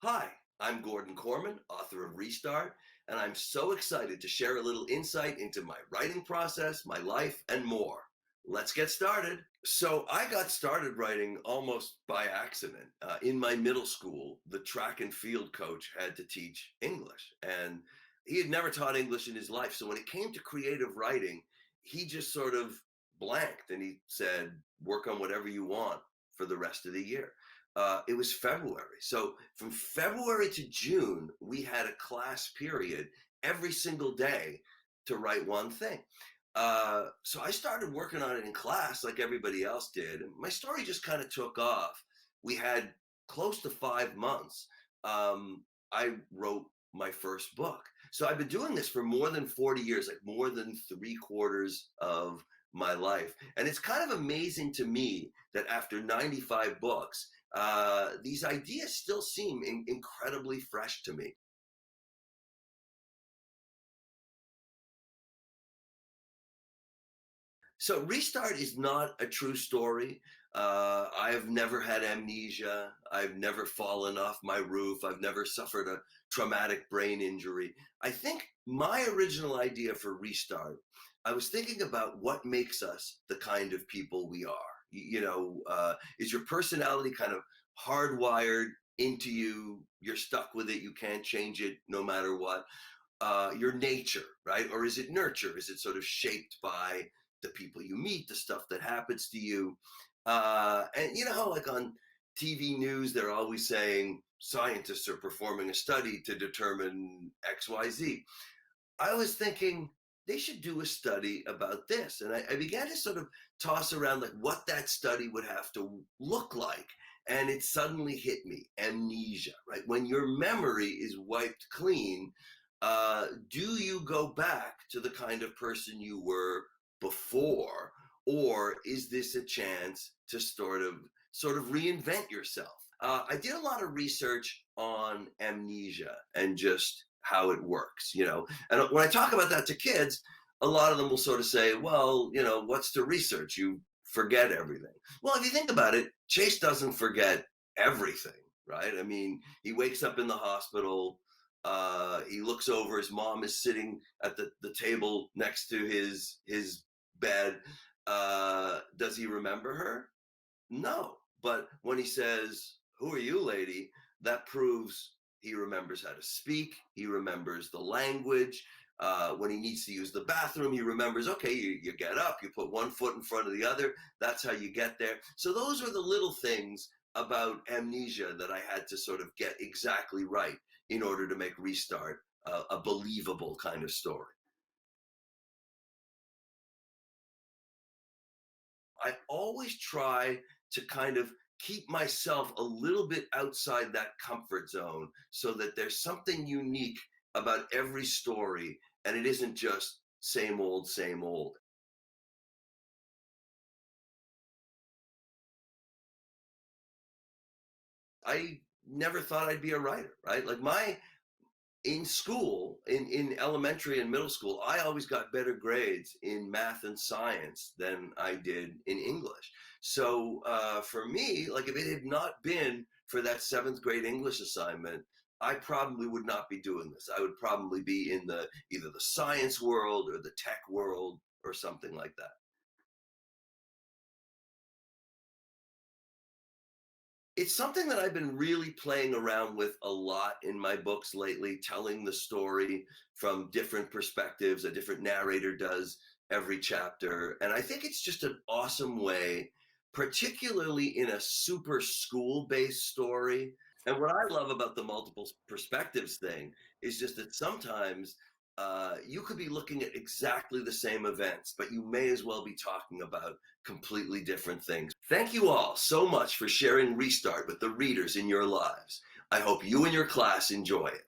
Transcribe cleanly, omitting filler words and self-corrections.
Hi, I'm Gordon Korman, author of Restart, and I'm so excited to share a little insight into my writing process, my life, and more. Let's get started. So, I got started writing almost by accident. In my middle school, the track and field coach had to teach English, and he had never taught English in his life. So, when it came to creative writing, he just sort of blanked and he said, work on whatever you want for the rest of the year. It was February. So from February to June, we had a class period every single day to write one thing. So I started working on it in class like everybody else did. And my story just kind of took off. We had close to 5 months. I wrote my first book. So I've been doing this for more than 40 years, like more than three quarters of my life. And it's kind of amazing to me that after 95 books, these ideas still seem incredibly fresh to me. So Restart is not a true story. I've never had amnesia. I've never fallen off my roof. I've never suffered a traumatic brain injury. I think my original idea for Restart, I was thinking about what makes us the kind of people we are. Is your personality kind of hardwired into you? You're stuck with it. You can't change it no matter what. Your nature, right? Or is it nurture? Is it sort of shaped by the people you meet, the stuff that happens to you? And you know how, like on TV news, they're always saying scientists are performing a study to determine XYZ. I was thinking they should do a study about this. And I began to sort of toss around like what that study would have to look like. And it suddenly hit me amnesia, right? When your memory is wiped clean, do you go back to the kind of person you were before? Or is this a chance to sort of reinvent yourself? I did a lot of research on amnesia and just how it works, And when I talk about that to kids, a lot of them will sort of say, well, what's the research? You forget everything. Well, if you think about it, Chase doesn't forget everything, right? I mean, he wakes up in the hospital. He looks over. His mom is sitting at the table next to his bed. Does he remember her? No. But when he says, "Who are you, lady?" that proves he remembers how to speak. He remembers the language. When he needs to use the bathroom, he remembers, okay, you get up, you put one foot in front of the other. That's how you get there. So those are the little things about amnesia that I had to sort of get exactly right in order to make Restart a believable kind of story. I always try to kind of keep myself a little bit outside that comfort zone so that there's something unique about every story and it isn't just same old, same old. I never thought I'd be a writer, right? Like my in school, in elementary and middle school, I always got better grades in math and science than I did in English. So for me, like if it had not been for that seventh grade English assignment, I probably would not be doing this. I would probably be in the either the science world or the tech world or something like that. It's something that I've been really playing around with a lot in my books lately, telling the story from different perspectives. A different narrator does every chapter. And I think it's just an awesome way, particularly in a super school based story. And what I love about the multiple perspectives thing is just that sometimes you could be looking at exactly the same events, but you may as well be talking about completely different things. Thank you all so much for sharing Restart with the readers in your lives. I hope you and your class enjoy it.